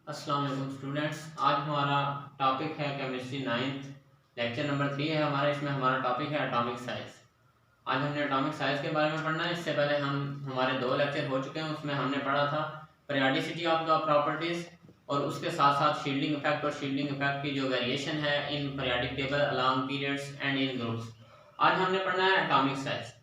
अस्सलाम वालेकुम स्टूडेंट्स। आज हमारा टॉपिक है केमिस्ट्री नाइन्थ, लेक्चर नंबर 3 है हमारा। इसमें हमारा टॉपिक है एटॉमिक साइज। आज हमने एटॉमिक साइज के बारे में पढ़ना है। इससे पहले हमारे 2 लेक्चर हो चुके हैं। उसमें हमने पढ़ा था पीरियोडिसिटी ऑफ द प्रॉपर्टीज़ और उसके साथ साथ शील्डिंग इफेक्ट और शील्डिंग इफेक्ट की जो वेरिएशन है in periodic table along periods and in groups. आज हमने पढ़ना है एटॉमिक साइज।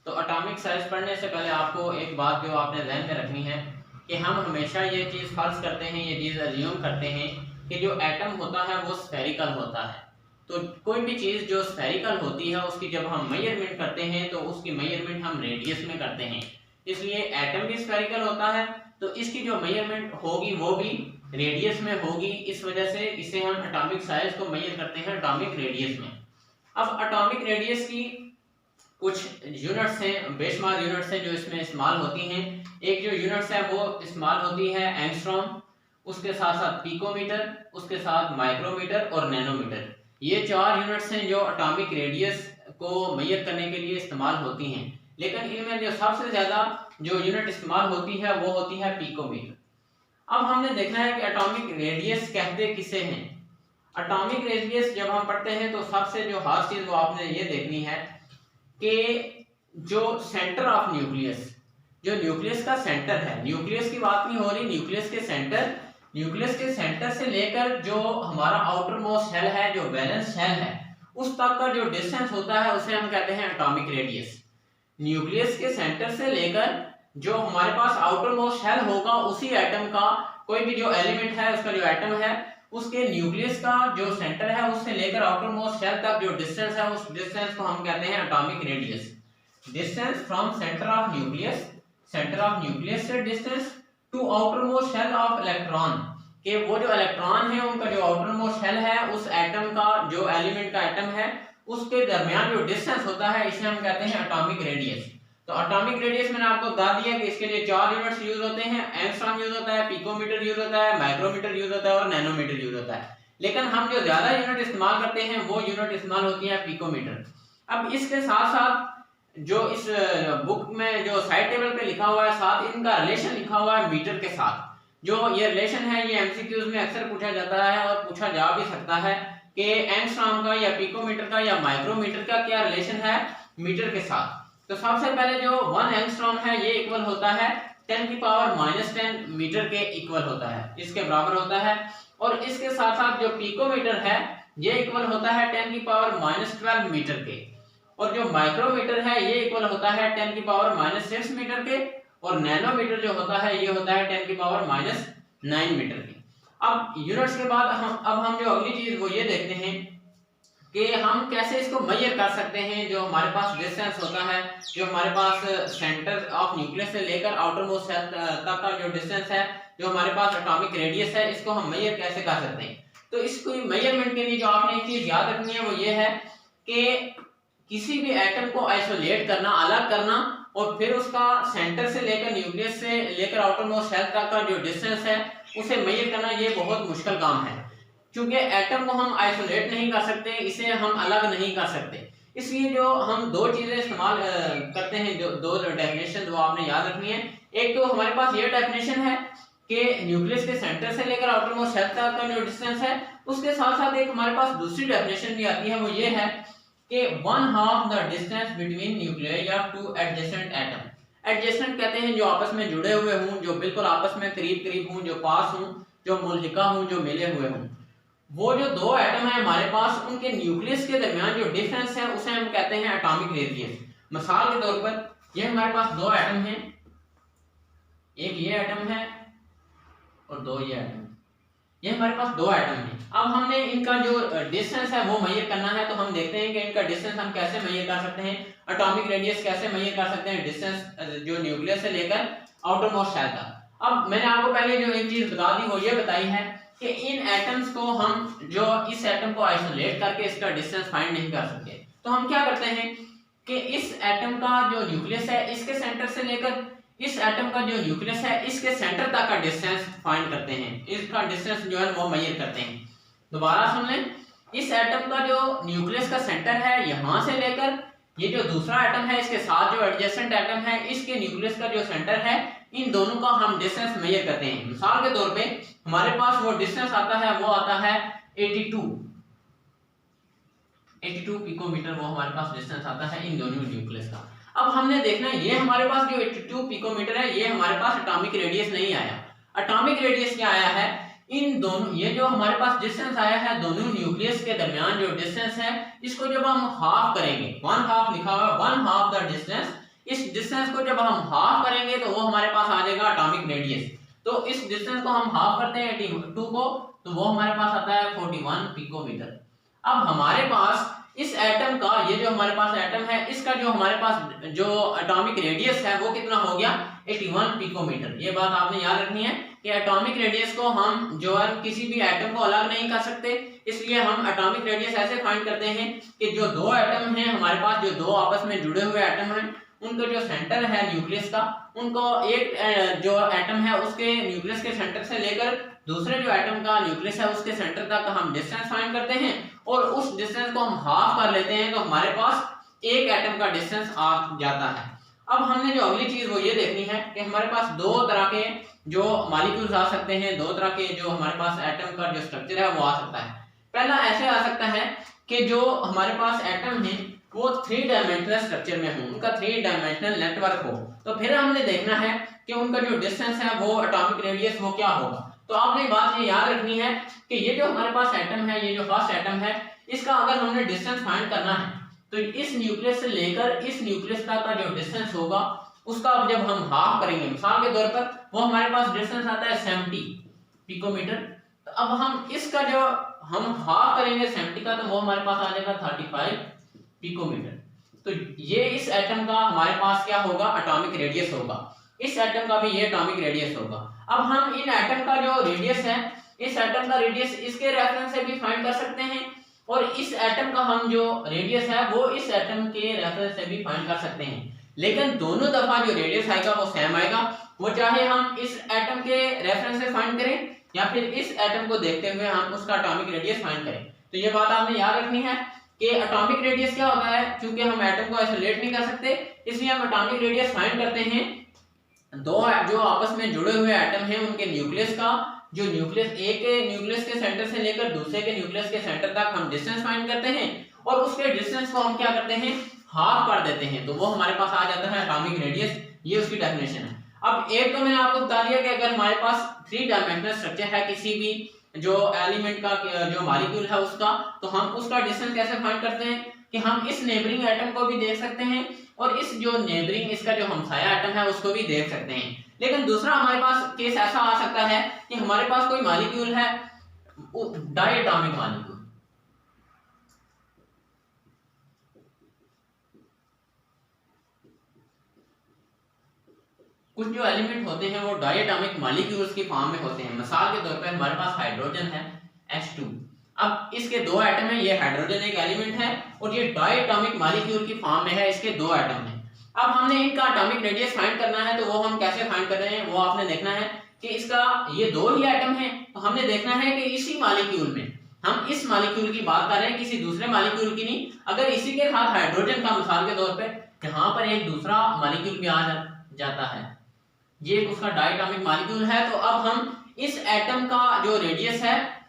तो एटॉमिक साइज पढ़ने से पहले आपको एक बात जो आपने ध्यान में रखनी है कि हम हमेशा ये चीज़ फर्ज करते हैं, ये चीज़ अज्यूम करते हैं कि जो एटम होता है वो स्फेरिकल होता है। तो कोई भी चीज़ जो स्फेरिकल होती है उसकी जब हम मेजरमेंट करते हैं तो उसकी मेजरमेंट हम रेडियस में करते हैं। इसलिए एटम भी स्फेरिकल होता है तो इसकी जो मेजरमेंट होगी वो भी रेडियस में होगी। इस वजह से इसे हम एटॉमिक साइज को मेजर करते हैं एटॉमिक रेडियस में। अब एटॉमिक रेडियस की कुछ यूनिट्स हैं, बेशुमार यूनिट्स हैं जो इसमें इस्तेमाल होती हैं। एक जो यूनिट्स है वो इस्तेमाल होती है एंगस्ट्रॉम, उसके साथ साथ पिकोमीटर, उसके साथ माइक्रोमीटर और नैनोमीटर। ये 4 यूनिट्स हैं जो एटॉमिक रेडियस को मेजर करने के लिए इस्तेमाल होती हैं। लेकिन इनमें जो सबसे ज़्यादा जो यूनिट इस्तेमाल होती है वो होती है पिकोमीटर। अब हमने देखना है कि एटॉमिक रेडियस कहते किसे हैं। एटॉमिक रेडियस जब हम पढ़ते हैं तो सबसे जो खास चीज़ वो आपने ये देखनी है कि जो सेंटर ऑफ न्यूक्लियस, जो न्यूक्लियस का सेंटर है, न्यूक्लियस की बात नहीं हो रही, न्यूक्लियस के सेंटर से लेकर जो हमारा आउटर मोस्ट शेल है, जो बैलेंस शेल है, उस तक का जो डिस्टेंस होता है उसे हम कहते हैं एटॉमिक रेडियस। न्यूक्लियस के सेंटर से लेकर जो हमारे पास आउटर मोस्ट शेल होगा, उसी एटम का कोई भी जो एलिमेंट है, उसका जो एटम है, उसके न्यूक्लियस का जो सेंटर है उससे लेकर आउटर मोस्ट शेल तक जो डिस्टेंस है, उस डिस्टेंस को हम कहते हैं atomic radius. Distance from centre of nucleus से distance to outermost shell of electron, के वो जो इलेक्ट्रॉन है उनका जो आउटर मोस्ट शेल है, उस एटम का जो एलिमेंट का एटम है उसके दरमियान जो डिस्टेंस होता है इसे हम कहते हैं एटॉमिक रेडियस। तो एटॉमिक रेडियस मैंने आपको बता दिया कि इसके लिए 4 यूनिट्स यूज होते हैं। एंगस्ट्रॉम यूज होता है, पिकोमीटर यूज होता है, माइक्रोमीटर यूज होता है और नैनोमीटर यूज होता है। लेकिन हम जो ज्यादा यूनिट इस्तेमाल करते हैं वो यूनिट इस्तेमाल होती है पिकोमीटर। अब इसके साथ साथ जो इस बुक में जो साइड टेबल पे लिखा हुआ है, साथ इनका रिलेशन लिखा हुआ है मीटर के साथ। जो ये रिलेशन है ये एमसीक्यूज में अक्सर पूछा जाता है और पूछा जा भी सकता है कि एंगस्ट्रॉम का या पिकोमीटर का या माइक्रोमीटर का क्या रिलेशन है मीटर के साथ। तो सबसे पहले जो 1 एंगस्ट्रॉम है ये इक्वल होता है 10⁻⁻10 मीटर के इक्वल होता है, इसके बराबर होता है। और इसके साथ साथ जो पिकोमीटर है ये इक्वल होता है 10⁻12 मीटर के। और जो माइक्रोमीटर है ये इक्वल होता है 10⁻6 मीटर के। और नैनोमीटर जो होता है ये होता है 10⁻9 मीटर के। अब यूनिट्स के बाद हम जो अगली चीज वो ये देखते हैं कि हम कैसे इसको मेजर कर सकते हैं। जो हमारे पास डिस्टेंस होता है, जो हमारे पास सेंटर ऑफ न्यूक्लियस से लेकर आउटर मोस्ट शेल तक का जो डिस्टेंस है, जो हमारे पास एटॉमिक रेडियस है, इसको हम मेजर कैसे कर सकते हैं। तो इसको मेजरमेंट के लिए जो आपने एक चीज याद रखनी है वो ये है कि किसी भी एटम को आइसोलेट करना, अलग करना, और फिर उसका सेंटर से लेकर न्यूक्लियस से लेकर आउटर मोस्ट शेल तक का जो डिस्टेंस है उसे मेजर करना ये बहुत मुश्किल काम है। क्योंकि एटम को हम आइसोलेट नहीं कर सकते, इसे हम अलग नहीं कर सकते। इसलिए जो हम 2 चीजें इस्तेमाल करते हैं, जो 2 डेफिनेशन वो आपने याद रखनी है। एक तो हमारे पास ये डेफिनेशन है कि न्यूक्लियस के सेंटर से लेकर आउटर मोस्ट शेल तक का जो डिस्टेंस है, उसके साथ साथ एक हमारे पास दूसरी डेफिनेशन भी आती है, वो ये है कि 1/2 द डिस्टेंस बिटवीन न्यूक्लियस या 2 एडजेसेंट एटम। एडजेसेंट कहते हैं जो आपस में जुड़े हुए हों, जो बिल्कुल आपस में करीब करीब हों, जो पास हों, जो मुल्हिका हों, जो मिले हुए हों। वो जो 2 एटम है हमारे पास, उनके न्यूक्लियस के दरमियान जो डिफरेंस है उसे हम कहते हैं एटॉमिक रेडियस। मिसाल के तौर पर ये हमारे पास 2 एटम हैं, एक ये एटम है और 2 ये एटम। ये हमारे पास 2 एटम हैं। अब हमने इनका जो डिस्टेंस है वो मेजर करना है। तो हम देखते हैं कि इनका डिस्टेंस हम कैसे मेजर कर सकते हैं, एटॉमिक रेडियस कैसे मेजर कर सकते हैं, डिस्टेंस जो न्यूक्लियस से लेकर आउटर मोस्ट शेल तक। अब मैंने आपको पहले जो एक चीज बता दी वो ये बताई है कि इन एटम्स को हम जो इस एटम को आइसोलेट करके इसका डिस्टेंस फाइंड नहीं कर सकते। तो हम क्या करते हैं कि इस एटम का जो न्यूक्लियस है इसके सेंटर से लेकर इस एटम का जो न्यूक्लियस है इसके सेंटर तक का डिस्टेंस फाइंड करते हैं, इसका डिस्टेंस जो है वो मेजर करते हैं। दोबारा सुन लें, इस एटम का जो न्यूक्लियस का सेंटर है यहां से लेकर ये जो दूसरा एटम है इसके साथ जो एडजेसेंट एटम है इसके न्यूक्लियस का जो सेंटर है इन दोनों का हम डिस्टेंस मेजर करते हैं। मिसाल के तौर पे हमारे पास वो डिस्टेंस आता है, वो आता है 82 पिकोमीटर, वो हमारे पास डिस्टेंस आता है इन दोनों न्यूक्लियस का। अब हमने देखना है ये हमारे पास जो 82 पिकोमीटर है, ये हमारे पास एटॉमिक रेडियस नहीं आया। एटॉमिक रेडियस क्या आया है, इन दोनों, ये जो हमारे पास डिस्टेंस आया है दोनों न्यूक्लियस के दरमियान जो डिस्टेंस है, इसको जब हम हाफ करेंगे, 1/2 लिखा हुआ है, 1/2 द डिस्टेंस, इस डिस्टेंस को जब हम हाफ करेंगे तो वो हमारे पास आ जाएगा एटॉमिक रेडियस। तो इस डिस्टेंस को हम हाफ करते हैं 82 को, तो वो हमारे पास आता है 41 पिकोमीटर। अब हमारे पास इस एटम का, ये जो हमारे पास एटम है, इसका जो हमारे पास जो एटॉमिक रेडियस है वो कितना हो गया, 81 पिकोमीटर। ये बात आपने याद रखनी है कि एटॉमिक रेडियस को हम जो है किसी भी एटम को अलग नहीं कर सकते, इसलिए हम एटॉमिक रेडियस ऐसे फाइंड करते हैं कि जो दो एटम हैं हमारे पास, जो दो आपस में जुड़े हुए एटम हैं, उनका जो सेंटर है न्यूक्लियस का, उनको एक जो एटम है उसके न्यूक्लियस के सेंटर से लेकर दूसरे जो एटम का न्यूक्लियस है उसके सेंटर तक हम डिस्टेंस फाइंड करते हैं और उस डिस्टेंस को हम हाफ कर लेते हैं, तो हमारे पास एक एटम का डिस्टेंस आ जाता है। अब हमने जो अगली चीज वो ये देखनी है कि हमारे पास दो तरह के जो मॉलिक्यूल्स आ सकते हैं, दो तरह के जो हमारे पास एटम का जो स्ट्रक्चर है वो आ सकता है। पहला ऐसे आ सकता है कि जो हमारे पास एटम है वो 3 डायमेंशनल स्ट्रक्चर में हो, उनका 3 डायमेंशनल नेटवर्क हो, तो फिर हमने देखना है कि उनका जो डिस्टेंस है वो एटॉमिक रेडियस वो क्या होगा। तो आपने बात ये याद रखनी है कि ये जो हमारे पास एटम है, ये जो फर्स्ट एटम है, इसका अगर हमने डिस्टेंस फाइंड करना है तो इस न्यूक्लियस से लेकर इस न्यूक्लियस तक का जो डिस्टेंस होगा उसका अब जब हम हाफ करेंगे, मिसाल के तौर पर वो हमारे पास डिस्टेंस आता है 70 पिकोमीटर, तो अब हम इसका जो हम हाफ करेंगे 70 का, तो वो हमारे पास आ जाएगा 35 पिकोमीटर। तो ये इस एटम का हमारे पास क्या होगा, एटॉमिक रेडियस होगा। इस एटम का भी ये एटॉमिक रेडियस होगा। अब हम इन एटम का जो रेडियस है, इस एटम का रेडियस इसके रेफरेंस से भी फाइंड कर सकते हैं और इस एटम का हम जो रेडियस है वो इस एटम के रेफरेंस से भी फाइंड कर सकते हैं, लेकिन दोनों दफा जो रेडियस आएगा वो सेम आएगा, वो चाहे हम इस एटम के रेफरेंस से फाइंड करें या फिर इस एटम को देखते हुए हम उसका एटॉमिक रेडियस फाइंड करें। तो ये बात आपने याद रखनी है कि एटॉमिक रेडियस क्या होता है, क्योंकि हम एटम को आइसोलेट नहीं कर सकते, इसलिए हम एटॉमिक रेडियस फाइंड करते हैं दो जो आपस में जुड़े हुए एटम हैं उनके न्यूक्लियस का, जो न्यूक्लियस, एक न्यूक्लियस के सेंटर से लेकर दूसरे के न्यूक्लियस के सेंटर तक हम डिस्टेंस फाइंड करते हैं और उसके डिस्टेंस को हम क्या करते हैं, हाफ कर देते हैं, तो वो हमारे पास आ जाता है एटॉमिक रेडियस। ये उसकी डेफिनेशन है। अब एक तो मैंने आपको बता दिया कि अगर हमारे पास 3 डायमेंशनल स्ट्रक्चर है किसी भी जो एलिमेंट का, जो मॉलिक्यूल है उसका, तो हम उसका डिस्टेंस कैसे फाइंड करते हैं कि हम इस नेबरिंग एटम को भी देख सकते हैं और इस जो नेबरिंग, इसका जो हमसाया एटम है उसको भी देख सकते हैं। लेकिन दूसरा हमारे पास केस ऐसा आ सकता है कि हमारे पास कोई मॉलिक्यूल है डायटॉमिक मॉलिक्यूल, कुछ जो एलिमेंट होते हैं वो डायटॉमिक मॉलिक्यूल्स की फॉर्म में होते हैं। मिसाल के तौर पे हमारे पास हाइड्रोजन है H2, अब इसके 2 एटम है, ये हाइड्रोजन एक एलिमेंट है और ये डायटॉमिक मॉलिक्यूल की फॉर्म में है, इसके 2 एटम है। अब हमने इनका एटॉमिक रेडियस फाइंड करना है, तो वो हम कैसे फाइंड कर रहे हैं, वो आपने देखना है कि इसका ये 2 ही एटम है, तो हमने देखना है कि इसी मॉलिक्यूल में, हम इस मॉलिक्यूल की बात कर रहे हैं, किसी दूसरे मॉलिक्यूल की नहीं। अगर इसी के साथ हाइड्रोजन का मिसाल के तौर पे यहाँ पर एक दूसरा मॉलिक्यूल भी आ जाता है, ये उसका डायटॉमिक मॉलिक्यूल है, तो अब हम इस एटम का जो रेडियस है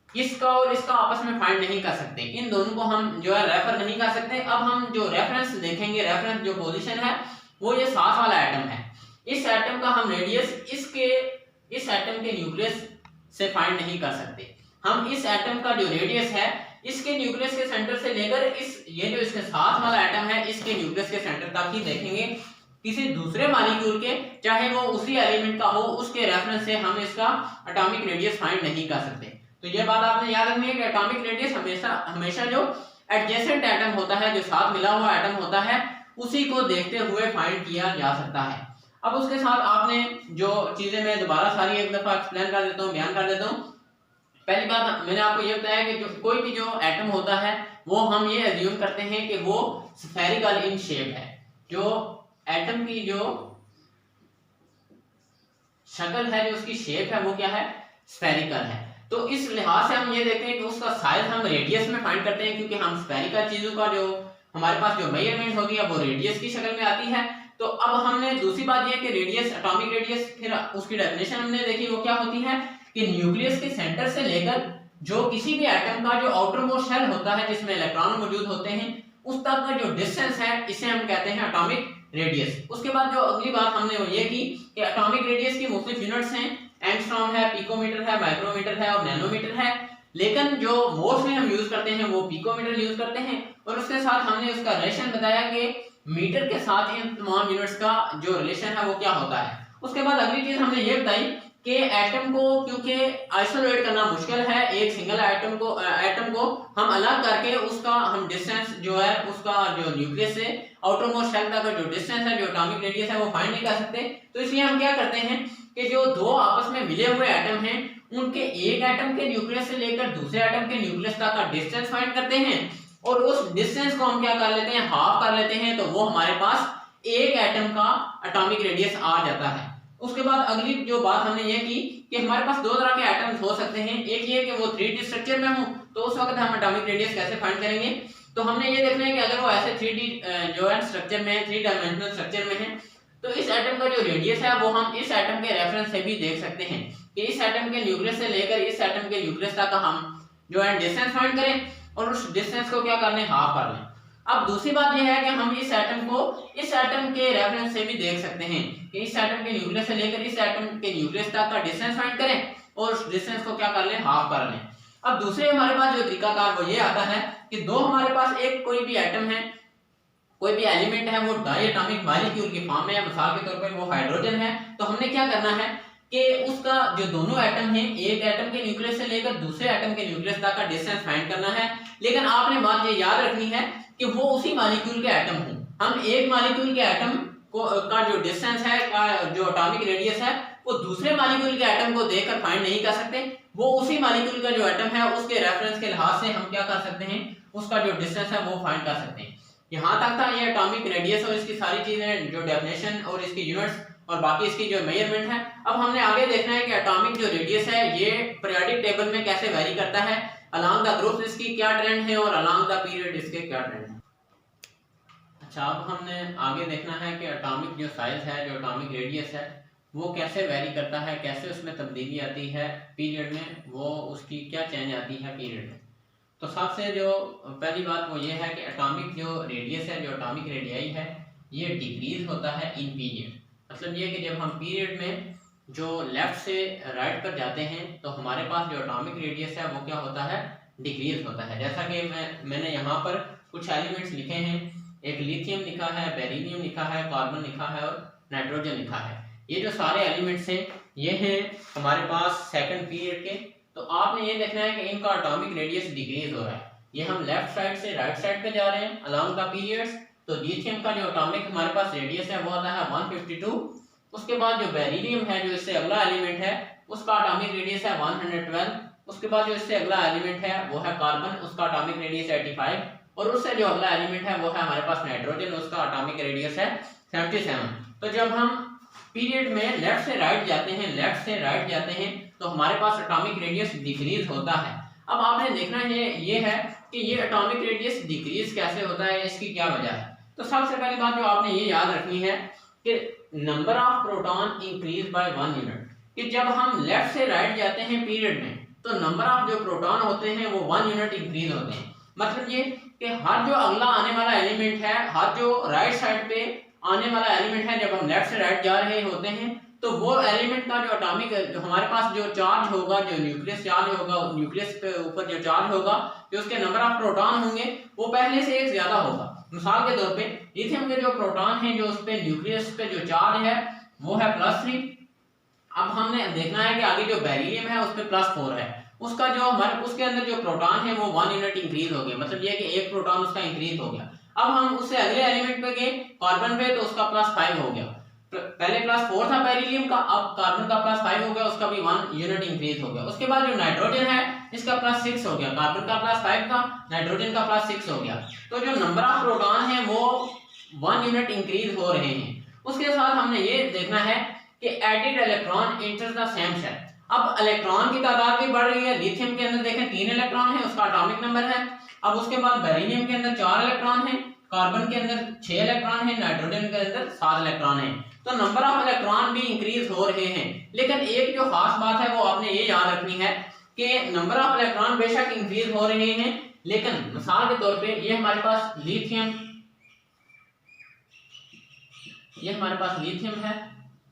इसका और इसका आपस में फाइंड नहीं कर सकते, इन दोनों को हम जो है रेफर नहीं कर सकते। अब हम जो रेफरेंस देखेंगे, रेफरेंस जो पोजीशन है वो ये साथ वाला एटम है, इस एटम का हम रेडियस इस एटम के न्यूक्लियस से फाइंड नहीं कर सकते। हम इस एटम का जो रेडियस है इसके न्यूक्लियस के सेंटर से लेकर ये जो इसके साथ वाला एटम है इसके न्यूक्लियस के सेंटर तक ही देखेंगे, किसी दूसरे मॉलिक्यूल के, चाहे वो उसी एलिमेंट का हो, उसके रेफरेंस से हम इसका एटॉमिक रेडियस फाइंड नहीं कर सकते। तो ये बात आपने याद रखनी है कि एटॉमिक रेडियस हमेशा जो एडजेसेंट एटम होता है, जो साथ मिला हुआ एटम होता है, उसी को देखते हुए फाइंड किया जा सकता है। अब उसके साथ आपने जो चीजें मैं दोबारा सारी एक दफा एक्सप्लेन कर देता हूँ, बयान कर देता हूँ। पहली बात मैंने आपको ये बताया कि जो कोई भी जो एटम होता है वो हम ये एज्यूम करते हैं कि वो स्फेरिकल इन शेप है, जो एटम की जो शक्ल है, जो उसकी शेप है वो क्या है, स्फेरिकल है। तो इस लिहाज से हम ये देखते हैं कि उसका साइज हम रेडियस में फाइंड करते हैं, क्योंकि हम स्फेरिकल चीजों का जो हमारे पास जो मेजरमेंट होगी है वो रेडियस की शक्ल में आती है। तो अब हमने दूसरी बात ये कि रेडियस, एटॉमिक रेडियस, फिर उसकी डेफिनेशन हमने देखी, वो क्या होती है कि न्यूक्लियस के सेंटर से लेकर जो किसी भी एटम का जो आउटर मोस्ट शेल होता है जिसमें इलेक्ट्रॉन मौजूद होते हैं उस तक का जो डिस्टेंस है इसे हम कहते हैं एटॉमिक रेडियस। उसके बाद जो अगली बात हमने वो ये की कि एटॉमिक रेडियस की मुख्तलिफ यूनिट्स हैं, एंगस्ट्रॉम है, पिकोमीटर है, माइक्रोमीटर है और नैनोमीटर है, लेकिन जो मोस्टली हम यूज करते हैं वो पिकोमीटर यूज करते हैं। और उसके साथ हमने उसका रिलेशन बताया कि मीटर के साथ इन तमाम यूनिट्स का जो रिलेशन है वो क्या होता है। उसके बाद अगली चीज हमने ये बताई कि एटम को क्योंकि आइसोलेट करना मुश्किल है, एक सिंगल एटम को हम अलग करके उसका हम डिस्टेंस जो है उसका जो न्यूक्लियस से आउटर मोस्ट शेल तक का जो डिस्टेंस है, जो एटॉमिक रेडियस है वो फाइंड नहीं कर सकते। तो इसलिए हम क्या करते हैं कि जो दो आपस में मिले हुए एटम हैं उनके एक एटम के न्यूक्लियस से लेकर दूसरे एटम के न्यूक्लियस तक का डिस्टेंस फाइंड करते हैं और उस डिस्टेंस को हम क्या कर लेते हैं, हाफ कर लेते हैं, तो वो हमारे पास एक एटम का एटॉमिक रेडियस आ जाता है। उसके बाद अगली जो बात हमने ये की कि हमारे पास दो तरह के एटम्स हो सकते हैं, एक ये कि वो 3D स्ट्रक्चर में हो, तो उस वक्त हम एटॉमिक रेडियस कैसे फाइंड करेंगे। तो हमने ये देखना है कि अगर वो ऐसे 3D जो है स्ट्रक्चर में है, 3 डायमेंशनल स्ट्रक्चर में है, तो इस एटम का जो रेडियस है वो हम इस एटम के रेफरेंस से भी देख सकते हैं कि इस एटम के न्यूक्लियस से लेकर इस एटम के न्यूक्लियस तक हम जो है डिस्टेंस फाइंड करें और उस डिस्टेंस को क्या कर लें, हाफ कर लें। अब दूसरी बात यह है कि हम इस एटम को इस एटम के रेफरेंस से भी देख सकते हैं कि इस एटम के न्यूक्लियस से लेकर इस एटम के न्यूक्लियस तक का डिस्टेंस फाइंड करें और उस डिस्टेंस को क्या कर लें, हाफ कर लें। अब दूसरे हमारे पास जो तरीकाकार वो ये आता है कि दो हमारे पास एक कोई भी एटम है, कोई भी एलिमेंट है, वो डायटोमिक मॉलिक्यूल की फॉर्म में है, मिसाल के तौर पर वो हाइड्रोजन है, तो हमने क्या करना है कि उसका जो दोनों एटम हैं, एक एटम के न्यूक्लियस से लेकर दूसरे एटम के न्यूक्लियस तक का डिस्टेंस फाइंड करना है। लेकिन आपने बात ये याद रखनी है कि वो उसी मॉलिक्यूल के एटम हों। हम एक मॉलिक्यूल के एटम को का जो डिस्टेंस है, जो एटॉमिक रेडियस है, वो दूसरे मॉलिक्यूल के एटम को देखकर फाइंड नहीं कर सकते, वो उसी मॉलिक्यूल का जो एटम है उसके रेफरेंस के लिहाज से हम क्या कर सकते हैं, उसका जो डिस्टेंस है वो फाइंड कर सकते हैं। यहाँ तक था ये एटॉमिक रेडियस और इसकी सारी चीजें, जो डेफिनेशन और इसकी यूनिट्स और बाकी इसकी जो मेजरमेंट है। अब हमने आगे देखना है कि एटॉमिक जो रेडियस है ये पीरियोडिक टेबल में कैसे वेरी करता है, अलोंग द ग्रुप्स इसकी क्या ट्रेंड है और अलोंग द पीरियड इसके क्या ट्रेंड है। अच्छा, अब हमने आगे देखना है कि एटॉमिक जो साइज है, जो एटॉमिक रेडियस है, वो कैसे वेरी करता है, कैसे उसमें तब्दीली आती है पीरियड में, वो उसकी क्या चेंज आती है पीरियड में। तो सबसे जो पहली बात वो ये है कि एटॉमिक जो रेडियस है, जो एटॉमिक रेडियाई है, ये डिक्रीज होता है इन पीरियड। मतलब ये कि जब हम पीरियड में जो लेफ्ट से राइट पर जाते हैं तो हमारे पास जो एटॉमिक रेडियस है वो क्या होता है, डिक्रीज होता है। जैसा कि मैंने यहाँ पर कुछ एलिमेंट्स लिखे हैं, एक लिथियम लिखा है, बेरिलियम लिखा है, कार्बन लिखा है और नाइट्रोजन लिखा है। ये जो सारे एलिमेंट्स हैं ये हैं हमारे पास सेकंड पीरियड के। तो आपने ये देखना है कि इनका एटॉमिक रेडियस डिक्रीज हो रहा है। ये हम लेफ्ट साइड से राइट साइड पे जा रहे हैं अलोंग द पीरियड्स। तो लिथियम का जो एटॉमिक हमारे पास रेडियस है वो आता है 152। उसके बाद जो बेरिलियम है, जो इससे अगला एलिमेंट है, उसका एटॉमिक रेडियस है 112। उसके बाद जो इससे अगला एलिमेंट है वो है कार्बन, उसका एटॉमिक रेडियस 85। और उससे जो अगला एलिमेंट है वो है हमारे पास नाइट्रोजन, उसका एटॉमिक रेडियस है 77। तो जब हम पीरियड में लेफ्ट से राइट जाते हैं तो हमारे पास एटॉमिक रेडियस डिक्रीज होता है। अब आपने देखना है ये है कि ये एटॉमिक रेडियस डिक्रीज कैसे होता है, इसकी क्या वजह है। तो सबसे पहली बात जो आपने ये याद रखनी है कि number of proton increase by 1 unit. कि जब हम लेफ्ट से राइट जाते हैं पीरियड में तो नंबर ऑफ जो प्रोटॉन होते हैं वो 1 यूनिट इंक्रीज होते हैं। मतलब ये कि हर जो अगला आने वाला एलिमेंट है, हर जो राइट साइड पे आने वाला एलिमेंट है, जब हम लेफ्ट से राइट जा रहे होते हैं तो वो एलिमेंट का जो एटॉमिक हमारे पास जो चार्ज होगा, जो न्यूक्लियस चार्ज होगा, न्यूक्लियस के ऊपर जो चार्ज होगा, जो उसके नंबर ऑफ प्रोटॉन होंगे वो पहले से एक ज्यादा होगा। मिसाल के तौर पे लिथियम के जो प्रोटॉन हैं, जो उस पे न्यूक्लियस पे जो चार्ज है वो है +3। अब हमने देखना है कि आगे जो बेरिलियम है उस पे +4 है, उसका जो हमारे उसके अंदर जो प्रोटॉन है वो 1 यूनिट इंक्रीज हो गया। मतलब ये कि एक प्रोटॉन उसका इंक्रीज हो गया। अब हम उससे अगले एलिमेंट पे गए कार्बन पे, तो उसका +5 हो गया। पहले +4 था बेरिलियम का, अब कार्बन का +5 हो गया, उसका भी 1 यूनिट इंक्रीज हो गया। उसके बाद जो नाइट्रोजन है इसका +6 हो गया, कार्बन का +5 था, नाइट्रोजन का +6 हो गया। तो जो नंबर ऑफ प्रोटॉन है वो 1 यूनिट इंक्रीज हो रहे हैं। उसके साथ हमने ये देखना है कि added electron enters the same shell. अब इलेक्ट्रॉन की तादाद भी बढ़ रही है। लिथियम के अंदर देखें 3 इलेक्ट्रॉन है, उसका एटॉमिक नंबर है। अब उसके बाद बेरिलियम के अंदर 4 इलेक्ट्रॉन है, कार्बन के अंदर 6 इलेक्ट्रॉन है, नाइट्रोजन के अंदर 7 इलेक्ट्रॉन है। तो नंबर ऑफ इलेक्ट्रॉन भी इंक्रीज हो रहे हैं, लेकिन एक जो खास बात है वो आपने ये याद रखनी है कि नंबर ऑफ इलेक्ट्रॉन बेशक इंक्रीज हो रहे हैं, लेकिन मिसाल के तौर पे ये हमारे पास लिथियम है।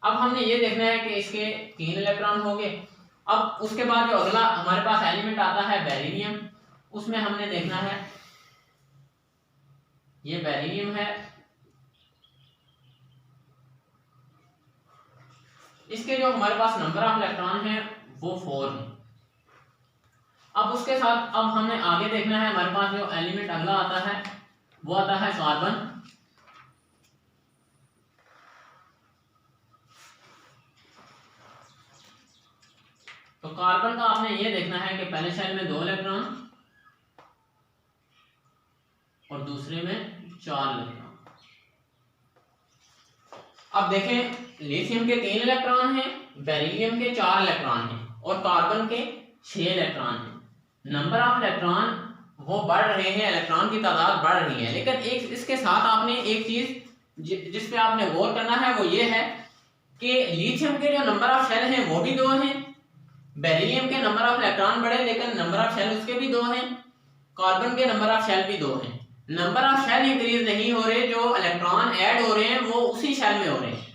अब हमने ये देखना है कि इसके 3 इलेक्ट्रॉन हो गए। अब उसके बाद जो अगला हमारे पास एलिमेंट आता है बेरिलियम, उसमें हमने देखना है ये बेरिलियम है, इसके जो हमारे पास नंबर ऑफ इलेक्ट्रॉन है वो 4 है। अब उसके साथ अब हमने आगे देखना है हमारे पास जो एलिमेंट अगला आता है वो आता है कार्बन। तो कार्बन का आपने ये देखना है कि पहले शेल में 2 इलेक्ट्रॉन और दूसरे में 4 इलेक्ट्रॉन। अब देखें लिथियम के 3 इलेक्ट्रॉन हैं, बेरिलियम के 4 इलेक्ट्रॉन हैं और कार्बन के 6 इलेक्ट्रॉन हैं। नंबर ऑफ इलेक्ट्रॉन वो बढ़ रहे हैं, इलेक्ट्रॉन की तादाद बढ़ रही है, लेकिन एक इसके साथ आपने एक चीज जिस पे आपने गौर करना है वो ये है कि लिथियम के जो नंबर ऑफ शेल हैं वो भी 2 हैं, बेरिलियम के नंबर ऑफ इलेक्ट्रॉन बढ़े लेकिन नंबर ऑफ शेल उसके भी 2 हैं, कार्बन के नंबर ऑफ शेल भी 2 हैं। नंबर ऑफ शेल इंक्रीज नहीं हो रहे, जो इलेक्ट्रॉन ऐड हो रहे हैं वो उसी शेल में हो रहे हैं,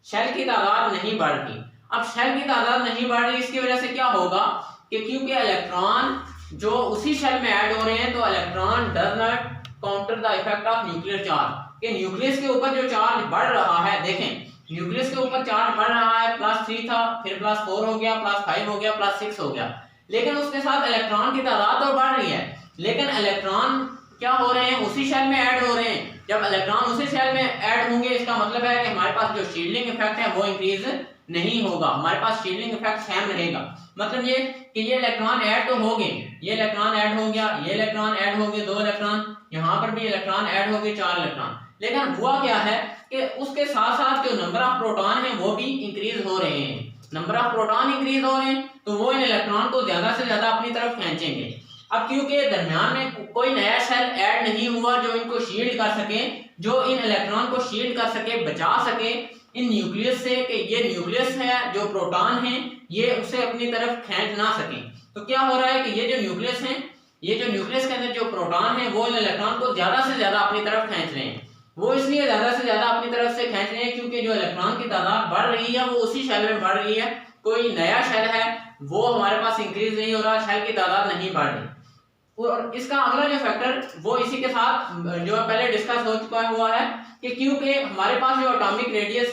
शेल की तादाद नहीं बढ़ रही। अब शेल की तादाद नहीं बढ़ रही, इसकी वजह से क्या होगा कि क्योंकि इलेक्ट्रॉन जो उसी शेल में ऐड हो रहे हैं तो electron does not counter the effect of nuclear charge, कि न्यूक्लियस के ऊपर जो चार्ज बढ़ रहा है, देखें न्यूक्लियस के ऊपर चार्ज बढ़ रहा है, +3 था, फिर +4 हो गया, +5 हो गया, +6 हो गया, लेकिन उसके साथ इलेक्ट्रॉन की तादाद तो बढ़ रही है, लेकिन इलेक्ट्रॉन क्या हो रहे हैं, उसी शेल में ऐड हो रहे हैं। जब इलेक्ट्रॉन उसी शेल में ऐड होंगे इसका मतलब है कि हमारे पास जो शील्डिंग इफेक्ट है वो इंक्रीज नहीं होगा, हमारे पास शील्डिंग इफेक्ट सेम रहेगा। मतलब ये कि ये इलेक्ट्रॉन ऐड तो हो गए, ये इलेक्ट्रॉन ऐड हो गया, ये इलेक्ट्रॉन ऐड हो गए 2 इलेक्ट्रॉन, यहाँ पर भी इलेक्ट्रॉन ऐड हो गए 4 इलेक्ट्रॉन, लेकिन हुआ क्या है कि उसके साथ साथ जो नंबर ऑफ प्रोटॉन है वो भी इंक्रीज हो रहे हैं। नंबर ऑफ प्रोटॉन इंक्रीज हो रहे हैं तो वो इन इलेक्ट्रॉन को ज्यादा से ज्यादा अपनी तरफ खींचेंगे। अब क्योंकि दरमियान में कोई नया शेल ऐड नहीं हुआ जो इनको शील्ड कर सके, जो इन इलेक्ट्रॉन को शील्ड कर सके, बचा सके इन न्यूक्लियस से, कि ये न्यूक्लियस है जो प्रोटॉन है ये उसे अपनी तरफ खींच ना सके। तो क्या हो रहा है कि ये जो न्यूक्लियस है, ये जो न्यूक्लियस के अंदर जो प्रोटॉन है वो इन इलेक्ट्रॉन को ज्यादा से ज्यादा अपनी तरफ खींच रहे हैं। वो इसलिए ज्यादा से ज्यादा अपनी तरफ से खींच रहे हैं क्योंकि जो इलेक्ट्रॉन की तादाद बढ़ रही है वो उसी शेल में बढ़ रही है, कोई नया शेल है वो हमारे पास इंक्रीज नहीं हो रहा, शेल की तादाद नहीं बढ़ रही। और इसका अगला जो फैक्टर वो इसी के साथ जो पहले डिस्कस हो चुका हुआ है कि क्योंकि हमारे पास जो एटॉमिक रेडियस,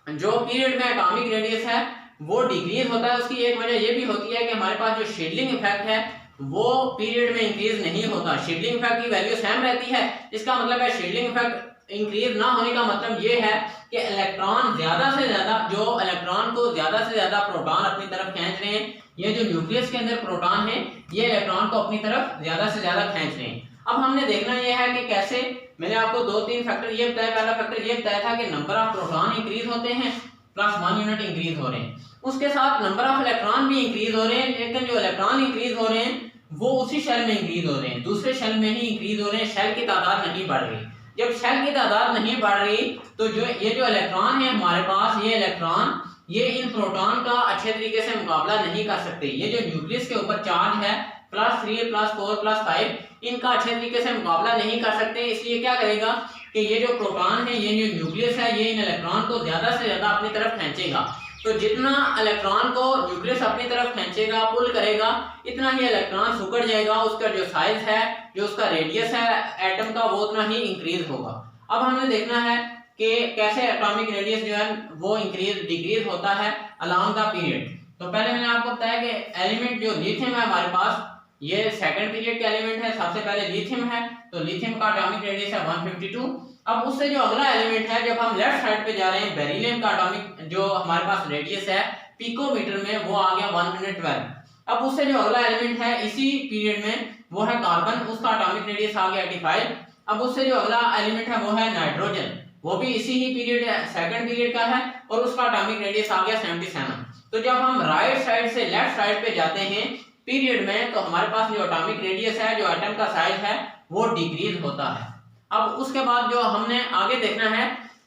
जो पीरियड में एटॉमिक रेडियस है वो डिक्रीज होता है, उसकी एक वजह ये भी होती है कि हमारे पास जो शील्डिंग इफेक्ट है वो पीरियड में इंक्रीज नहीं होता, शील्डिंग इफेक्ट की वैल्यू सेम रहती है। इसका मतलब है शील्डिंग इफेक्ट इंक्रीज ना होने का मतलब ये है कि इलेक्ट्रॉन ज्यादा से ज्यादा, जो इलेक्ट्रॉन को ज्यादा से ज्यादा प्रोटॉन अपनी तरफ खींच रहे हैं, ये जो न्यूक्लियस के अंदर प्रोटॉन है ये इलेक्ट्रॉन को अपनी तरफ ज्यादा से ज्यादा खींच रहे हैं। अब हमने देखना यह है कि कैसे, मैंने आपको 2-3 फैक्टर ये बताया। पहला फैक्टर ये बताया था कि नंबर ऑफ प्रोटॉन इंक्रीज होते हैं, +1 यूनिट इंक्रीज हो रहे हैं, उसके साथ नंबर ऑफ इलेक्ट्रॉन भी इंक्रीज हो रहे हैं, लेकिन जो इलेक्ट्रॉन इंक्रीज हो रहे हैं वो उसी शेल में इंक्रीज हो रहे हैं, दूसरे शेल में ही इंक्रीज हो रहे हैं, शेल की तादाद नहीं बढ़ रही। जब शेल की तादाद नहीं बढ़ रही तो जो ये जो इलेक्ट्रॉन है हमारे पास, ये इलेक्ट्रॉन ये इन प्रोटॉन का अच्छे तरीके से मुकाबला नहीं कर सकते। ये जो न्यूक्लियस के ऊपर चार्ज है +3 +4 +5, इनका अच्छे तरीके से मुकाबला नहीं कर सकते। इसलिए क्या करेगा कि ये जो प्रोटॉन है, ये जो न्यूक्लियस है, ये इन इलेक्ट्रॉन को ज्यादा से ज्यादा अपनी तरफ खींचेगा। तो जितना इलेक्ट्रॉन को न्यूक्लियस अपनी तरफ खींचेगा, पुल करेगा, इतना ही इलेक्ट्रॉन सिकुड़ जाएगा, उसका जो साइज है, जो उसका रेडियस है एटम का, वो उतना ही इंक्रीज होगा। अब हमने देखना है कि कैसे एटॉमिक रेडियस जो है वो इंक्रीज डिक्रीज होता है अलॉन्ग द पीरियड। तो पहले मैंने आपको बताया कि एलिमेंट जो लिथियम है हमारे पास, ये सेकंड पीरियड का एलिमेंट है, सबसे पहले लिथियम है, तो लिथियम का एटॉमिक रेडियस है 152। अब उससे जो अगला एलिमेंट है, जब हम लेफ्ट साइड पे जा रहे हैं, बेरिलियम का एटॉमिक जो हमारे पास रेडियस है पिकोमीटर में, वो आ गया 112। अब उससे जो अगला एलिमेंट है इसी पीरियड में वो है कार्बन, उसका एटॉमिक रेडियस आ गया 85। अब उससे जो अगला एलिमेंट है वो है नाइट्रोजन, वो भी इसी ही पीरियड सेकंड पीरियड का है और उसका एटॉमिक रेडियस आ गया 77। तो जब हम राइट साइड से लेफ्ट साइड पे जाते हैं पीरियड में, तो हमारे पास जो एटॉमिक रेडियस है, जो एटम का साइज है, वो डिक्रीज होता है। अब उसके बाद जो हमने आगे देखना है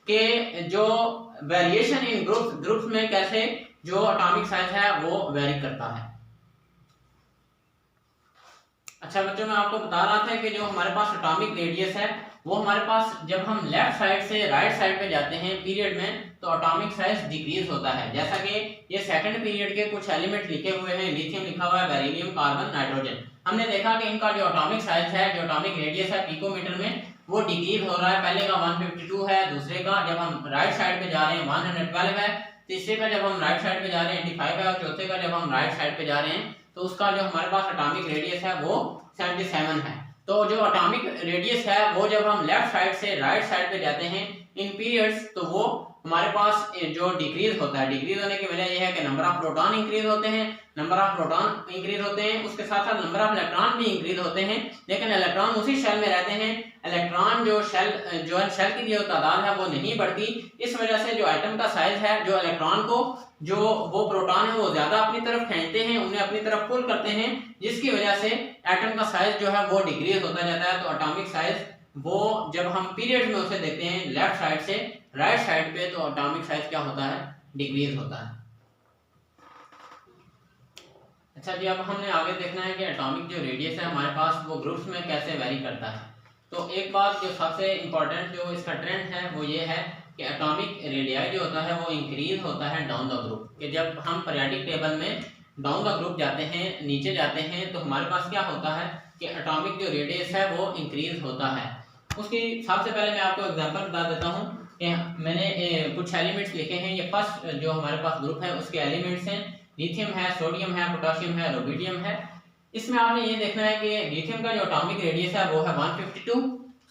कि जो वेरिएशन इन ग्रुप्स में कैसे जो एटॉमिक साइज है वो वेरी करता है। अच्छा बच्चों, मैं आपको बता रहा था कि जो हमारे पास एटॉमिक रेडियस है वो हमारे पास जब हम लेफ्ट साइड से राइट साइड पे जाते हैं पीरियड में तो एटॉमिक साइज डिक्रीज होता है। जैसा कि ये सेकंड पीरियड के कुछ एलिमेंट लिखे हुए हैं, लिथियम लिखा हुआ है, बेरिलियम, कार्बन, नाइट्रोजन। हमने देखा कि इनका जो एटॉमिक साइज है, जो एटॉमिक रेडियस है पिकोमीटर में, वो डिक्रीज हो रहा है। पहले का 152 है, दूसरे का जब हम राइट साइड पे जा रहे हैं 112 है, तीसरे का जब हम राइट साइड पे जा रहे हैं 85 है, और चौथे का जब हम राइट साइड पे जा रहे हैं तो उसका जो हमारे पास एटॉमिक रेडियस है वो 77 है। तो जो एटॉमिक रेडियस है वो जब हम लेफ्ट साइड से राइट साइड पे जाते हैं इन पीरियड्स तो वो हमारे पास जो डिक्रीज होता है। डिक्रीज होने की वजह यह है कि नंबर ऑफ प्रोटॉन इंक्रीज होते हैं, नंबर ऑफ प्रोटॉन इंक्रीज होते हैं, उसके साथ साथ नंबर ऑफ इलेक्ट्रॉन भी इंक्रीज होते हैं, लेकिन इलेक्ट्रॉन उसी शेल में रहते हैं। इलेक्ट्रॉन जो शेल की जो तादाद है वो नहीं बढ़ती। इस वजह से जो एटम का साइज है, जो इलेक्ट्रॉन को जो वो प्रोटॉन है वो ज्यादा अपनी तरफ खींचते हैं, उन्हें अपनी तरफ पुल करते हैं, जिसकी वजह से एटम का साइज जो है वो डिक्रीज होता जाता है। तो एटॉमिक साइज वो जब हम पीरियड में उसे देखते हैं लेफ्ट साइड से राइट साइड पे तो एटॉमिक साइज क्या होता है, डिक्रीज होता है। अच्छा जी, अब हमने आगे देखना है कि एटॉमिक जो रेडियस है हमारे पास वो ग्रुप्स में कैसे वेरी करता है। तो एक बात जो सबसे इंपॉर्टेंट जो इसका ट्रेंड है वो ये है कि एटॉमिक रेडियाई जो होता है वो इंक्रीज होता है डाउन द ग्रुप। कि जब हम पीरियोडिक टेबल में डाउन द ग्रुप जाते हैं, नीचे जाते हैं, तो हमारे पास क्या होता है कि एटॉमिक जो रेडियस है वो इंक्रीज होता है। उसकी सबसे पहले मैं आपको एग्जांपल बता देता हूँ कि मैंने कुछ एलिमेंट्स लिखे हैं। ये फर्स्ट जो हमारे पास ग्रुप है उसके एलिमेंट्स हैं, लिथियम है, सोडियम है, पोटेशियम है, रुबिडियम है। इसमें आपने ये देखना है कि लिथियम का जो एटॉमिक रेडियस है वो है 152,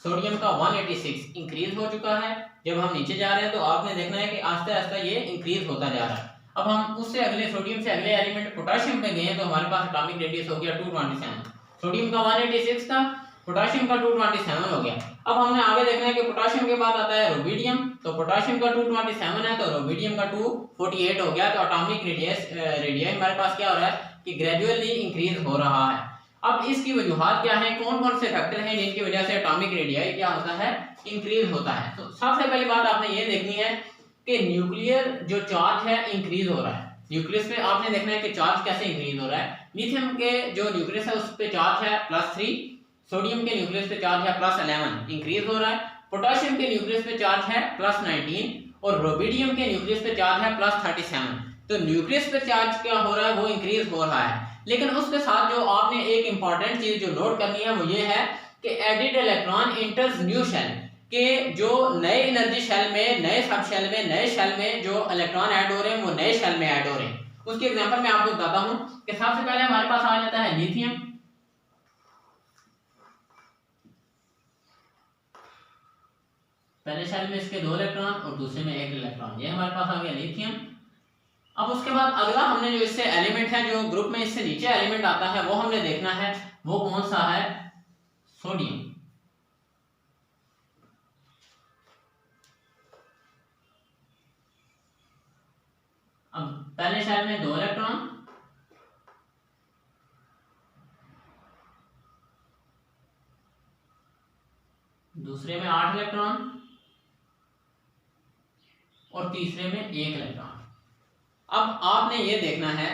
सोडियम का 186 इंक्रीज हो चुका है। जब हम नीचे जा रहे हैं तो आपने देखना है कि आस्ते आस्ते ये इंक्रीज होता जा रहा है। अब हम उससे अगले सोडियम से अगले एलिमेंट पोटेशियम पे गए तो हमारे पास एटॉमिक रेडियस हो गया 227। सोडियम का 186 था, पोटेशियम का 227 हो गया। अब हमने आगे देखना है कि पोटेशियम के बाद आता है रुबिडियम, तो पोटेशियम का 227 है तो रुबिडियम का 248 हो गया। तो एटॉमिक रेडियस हमारे पास क्या हो रहा है कि ग्रेजुअली इंक्रीज हो रहा है। अब इसकी वजूहात क्या है, कौन कौन से फैक्टर हैं जिनकी वजह से एटॉमिक रेडियस क्या होता है, इंक्रीज होता है। तो सबसे पहली बात आपने ये देखनी है कि न्यूक्लियर जो चार्ज है इंक्रीज हो रहा है। न्यूक्लियस पे आपने देखना है कि चार्ज कैसे इंक्रीज हो रहा है। लिथियम के जो न्यूक्लियस है उस पे चार्ज है +3, सोडियम के न्यूक्लियस पे चार्ज है +11 इंक्रीज हो रहा है। पोटेशियम के न्यूक्लियस पे चार्ज है +19 और रुबिडियम के न्यूक्लियस पे चार्ज है +37। तो न्यूक्लियस पे चार्ज क्या हो रहा है, वो इंक्रीज हो रहा है। लेकिन उसके साथ जो आपने एक इंपॉर्टेंट चीज जो नोट करनी है वो ये है कि added electron enters new shell, के जो नए एनर्जी शेल में, नए सब शेल में, नए शेल में जो इलेक्ट्रॉन ऐड हो रहे हैं वो नए शेल में ऐड हो रहे हैं। उसकी एग्जांपल मैं आपको बताता हूं कि सबसे पहले हमारे पास आ जाता है लिथियम। पहले शेल में इसके 2 इलेक्ट्रॉन और दूसरे में 1 इलेक्ट्रॉन, ये हमारे पास आ गया लिथियम। अब उसके बाद अगला हमने जो इससे एलिमेंट है, जो ग्रुप में इससे नीचे एलिमेंट आता है वो हमने देखना है, वो कौन सा है, सोडियम। अब पहले शेल में 2 इलेक्ट्रॉन, दूसरे में 8 इलेक्ट्रॉन और तीसरे में 1 इलेक्ट्रॉन। अब आपने ये देखना है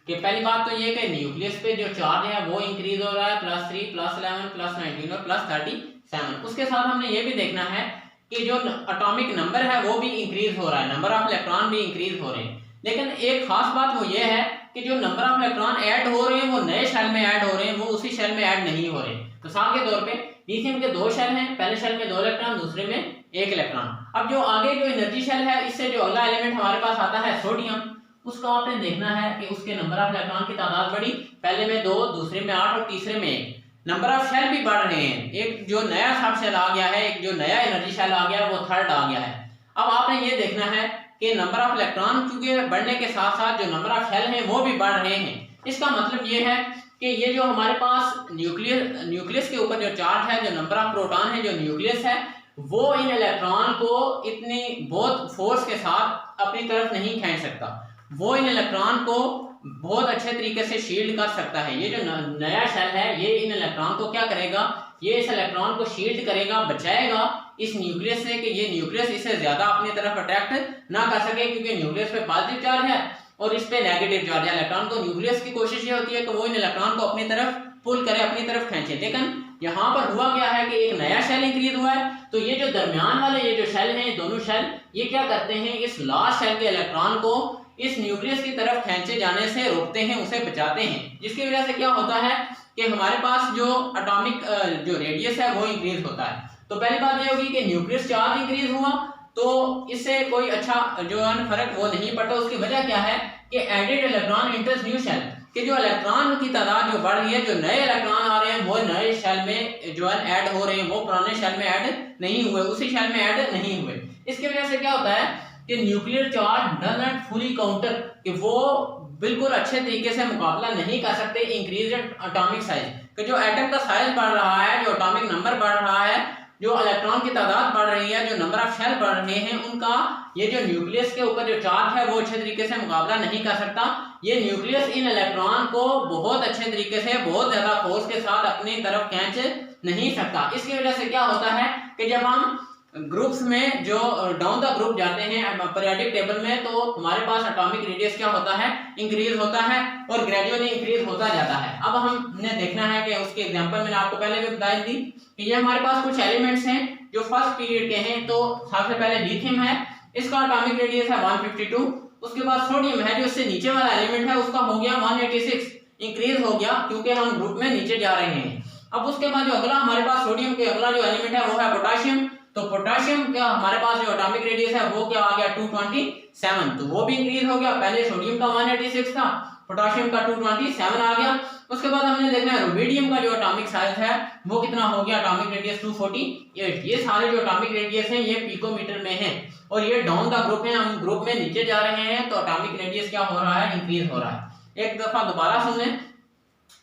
कि पहली बात तो ये कि न्यूक्लियस पे जो चार्ज है वो इंक्रीज हो रहा है +3, +11, +19 और +37। उसके साथ हमने ये भी देखना है कि जो एटॉमिक नंबर है वो भी इंक्रीज हो रहा है, नंबर ऑफ इलेक्ट्रॉन भी इंक्रीज हो रहे हैं। लेकिन एक खास बात वो ये है कि जो नंबर ऑफ इलेक्ट्रॉन ऐड हो रहे हैं वो नए शेल में ऐड हो रहे हैं, वो उसी शेल में ऐड नहीं हो रहे। मिसाल के तौर पे लिथियम के 2 शेल हैं, पहले शेल में 2 इलेक्ट्रॉन, दूसरे में 1 इलेक्ट्रॉन। अब जो आगे जो एनर्जी शेल है, इससे जो अगला एलिमेंट हमारे पास आता है सोडियम, उसको आपने देखना है कि उसके नंबर ऑफ इलेक्ट्रॉन की तादाद बढ़ी, पहले में 2, दूसरे में 8 और तीसरे में 1। नंबर ऑफ शेल भी बढ़ रहे हैं, एक जो नया सब शेल आ गया है, एक जो नया एनर्जी शेल आ गया है वो 3rd आ गया है। अब आपने ये देखना है कि नंबर ऑफ इलेक्ट्रॉन क्योंकि बढ़ने के साथ साथ जो नंबर ऑफ शेल हैं वो भी बढ़ रहे हैं। इसका मतलब ये है कि ये जो हमारे पास न्यूक्लियस के ऊपर जो चार्ज है, जो नंबर ऑफ प्रोटॉन है, जो न्यूक्लियस है, वो इन इलेक्ट्रॉन को इतनी बहुत फोर्स के साथ अपनी तरफ नहीं खींच सकता। वो इन इलेक्ट्रॉन को बहुत अच्छे तरीके से शील्ड कर सकता है। ये जो नया शेल है ये इन इलेक्ट्रॉन को क्या करेगा, ये इस इलेक्ट्रॉन को शील्ड करेगा, बचाएगा इस न्यूक्लियस से कि ये न्यूक्लियस इसे ज्यादा अपनी तरफ अट्रैक्ट ना कर सके, क्योंकि न्यूक्लियस पे पॉजिटिव चार्ज है और इस पे नेगेटिव चार्ज है। इलेक्ट्रॉन को न्यूक्लियस की कोशिश ये होती है कि वो इन इलेक्ट्रॉन को अपनी तरफ पुल करे, अपनी तरफ खींचे। लेकिन यहाँ पर हुआ क्या है कि एक नया शेल इंक्रीज हुआ है, तो ये जो दरमियान वाले ये जो शेल हैं, दोनों शेल, ये क्या करते हैं, इस लास्ट शेल के इलेक्ट्रॉन को इस न्यूक्लियस की तरफ खींचे जाने से रोकते हैं, उसे बचाते हैं, जिसकी वजह से क्या होता है कि हमारे पास जो एटॉमिक जो रेडियस है वो इंक्रीज होता है। तो पहली बात ये होगी कि न्यूक्लियस चार्ज इंक्रीज हुआ तो इससे कोई अच्छा जो है फर्क वो नहीं पड़ता। उसकी वजह क्या है कि added electron enters new shell, कि जो इलेक्ट्रॉन की तादाद जो बढ़ रही है, जो नए इलेक्ट्रॉन आ रहे हैं वो नए शेल में जो है ऐड हो रहे हैं, वो पुराने शेल में ऐड नहीं हुए, उसी शेल में ऐड नहीं हुए। इसकी वजह से क्या होता है कि nuclear charge doesn't fully counter, कि वो बिल्कुल अच्छे तरीके से मुकाबला नहीं कर सकते इंक्रीज एटॉमिक साइज, कि जो एटम का साइज बढ़ रहा है, जो एटॉमिक नंबर बढ़ रहा है, जो इलेक्ट्रॉन की तादाद बढ़ रही है, जो नंबर ऑफ शेल बढ़ रहे हैं, उनका ये जो न्यूक्लियस के ऊपर जो चार्ज है वो अच्छे तरीके से मुकाबला नहीं कर सकता। ये न्यूक्लियस इन इलेक्ट्रॉन को बहुत अच्छे तरीके से, बहुत ज्यादा फोर्स के साथ अपनी तरफ खींच नहीं सकता। इसकी वजह से क्या होता है कि जब हम ग्रुप्स में जो डाउन द ग्रुप जाते हैं पीरियोडिक टेबल में, तो हमारे पास एटॉमिक रेडियस क्या होता है, इंक्रीज होता है और ग्रेजुअली इंक्रीज होता जाता है। अब हमने देखना है कि उसके एग्जांपल मैंने आपको पहले भी बताई थी कि ये हमारे पास कुछ एलिमेंट्स हैं जो फर्स्ट पीरियड के हैं। तो सबसे पहले लिथियम है, इसका एटॉमिक रेडियस है 152। उसके बाद सोडियम है, जो इससे नीचे वाला एलिमेंट है, उसका हो गया 186, इंक्रीज हो गया क्योंकि हम ग्रुप में नीचे जा रहे हैं। अब उसके बाद जो अगला हमारे पास सोडियम के अगला जो एलिमेंट है वो है पोटाशियम। तो पोटाशियम का हमारे पास जो एटॉमिक रेडियस है वो क्या आ गया 227, तो वो भी इंक्रीज हो गया। पहले सोडियम का 186 था, पोटाशियम का 227 आ गया। उसके बाद हमने देखना है रुबिडियम का जो एटॉमिक साइज है वो कितना हो गया, एटॉमिक रेडियस 248। ये सारे जो एटॉमिक रेडियस हैं ये पिकोमीटर में हैं और ये डाउन द ग्रुप है, हम ग्रुप में नीचे जा रहे हैं, तो एटॉमिक रेडियस क्या हो रहा है, इंक्रीज हो रहा है। एक दफा दोबारा सुन लें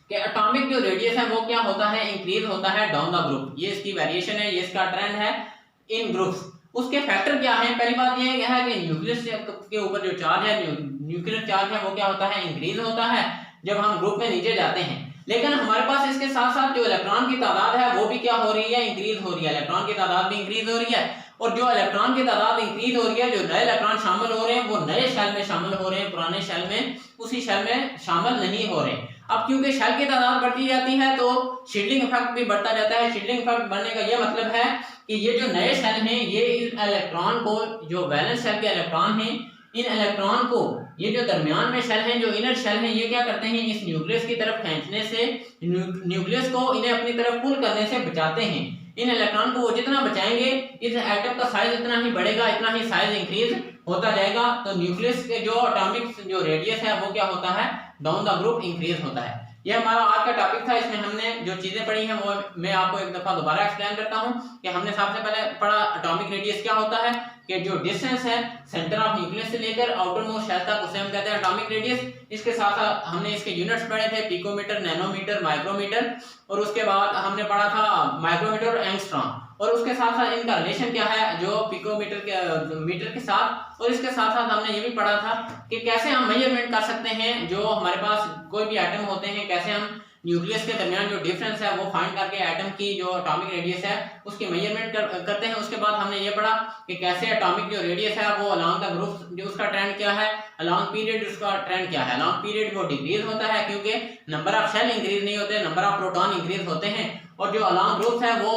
कि एटॉमिक जो रेडियस है वो क्या होता है, इंक्रीज होता है डाउन द ग्रुप। ये इसकी वेरिएशन है, ये इसका ट्रेंड है इन ग्रुप्स। उसके फैक्टर क्या है, पहली बात ये है कि न्यूक्लियस के ऊपर जो चार्ज है, न्यूक्लियर चार्ज है, वो क्या होता है, इंक्रीज होता है जब हम ग्रुप में नीचे जाते हैं। लेकिन हमारे पास इसके साथ साथ जो इलेक्ट्रॉन की तादाद है वो भी क्या हो रही है, इंक्रीज हो रही है। इलेक्ट्रॉन की तादाद भी इंक्रीज हो रही है और जो इलेक्ट्रॉन की तादाद इंक्रीज हो रही है, जो नए इलेक्ट्रॉन शामिल हो रहे हैं वो नए शेल में शामिल हो रहे हैं, पुराने शेल में उसी शेल में शामिल नहीं हो रहे। अब क्योंकि शेल की तादाद बढ़ती जाती है तो शील्डिंग इफेक्ट भी बढ़ता जाता है। शील्डिंग इफेक्ट बढ़ने का यह मतलब है कि ये जो नए शेल हैं ये इस इलेक्ट्रॉन को, जो वैलेंस शेल के इलेक्ट्रॉन हैं, इन इलेक्ट्रॉन को ये जो दरमियान में शेल हैं, जो इनर शेल हैं, ये क्या करते हैं, इस न्यूक्लियस की तरफ खींचने से, न्यूक्लियस को इन्हें अपनी तरफ पुल करने से बचाते हैं। इन इलेक्ट्रॉन को वो जितना बचाएंगे इस एटम का साइज इतना ही बढ़ेगा, इतना ही साइज इंक्रीज होता जाएगा। तो न्यूक्लियस के जो एटॉमिक जो रेडियस है वो क्या होता है, डाउन द ग्रुप इंक्रीज होता है। ये हमारा आज का टॉपिक था। इसमें हमने जो चीजें पढ़ी हैं वो मैं आपको एक दफा दोबारा एक्सप्लेन करता हूं कि हमने सबसे पहले पढ़ा एटॉमिक रेडियस क्या होता है, कि जो डिस्टेंस है सेंटर ऑफ न्यूक्लियस से लेकर आउटर मोस्ट शेल तक उसे हम कहते हैं एटॉमिक रेडियस। इसके साथ साथ हमने इसके यूनिट्स पढ़े थे, पिकोमीटर, नैनोमीटर, माइक्रोमीटर, और उसके बाद हमने पढ़ा था माइक्रोमीटर और एंगस्ट्रॉम। और उसके साथ साथ इनका रिलेशन क्या है जो पिकोमीटर के मीटर के साथ। और इसके साथ साथ हमने ये भी पढ़ा था कि कैसे हम मेजरमेंट कर सकते हैं, जो हमारे पास कोई भी एटम होते हैं, कैसे हम न्यूक्लियस के दरमियान जो डिफरेंस है वो फाइंड करके एटम की जो एटॉमिक रेडियस है उसकी मेजरमेंट करते हैं। उसके बाद हमने ये पढ़ा कि कैसे एटॉमिक जो रेडियस है वो अलोंग द ग्रुप जो उसका ट्रेंड क्या है, अलोंग पीरियड उसका ट्रेंड क्या है। अलोंग पीरियड वो डिक्रीज होता है क्योंकि नंबर ऑफ शेल इंक्रीज नहीं होते, नंबर ऑफ प्रोटॉन इंक्रीज होते हैं। और जो अलोंग ग्रुप है वो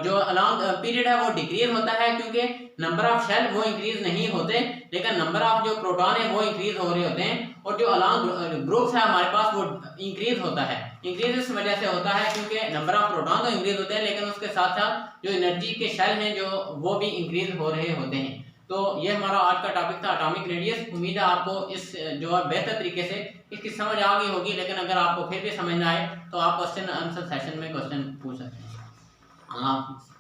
जो अलोंग पीरियड है वो डिक्रीज होता है क्योंकि नंबर ऑफ शेल वो इंक्रीज नहीं होते, लेकिन नंबर ऑफ जो प्रोटॉन है वो इंक्रीज हो रहे होते हैं। और जो अलोंग ग्रुप्स है हमारे पास वो इंक्रीज होता है। इंक्रीज इस वजह से होता है क्योंकि नंबर ऑफ प्रोटॉन तो इंक्रीज होते हैं, लेकिन उसके साथ साथ जो एनर्जी के शेल हैं जो वो भी इंक्रीज हो रहे होते हैं। तो ये हमारा आज का टॉपिक था एटॉमिक रेडियस। उम्मीद है आपको इस जो है बेहतर तरीके से इसकी समझ आ गई होगी। लेकिन अगर आपको फिर भी समझ ना आए तो आप क्वेश्चन आंसर सेशन में क्वेश्चन पूछ सकते हैं।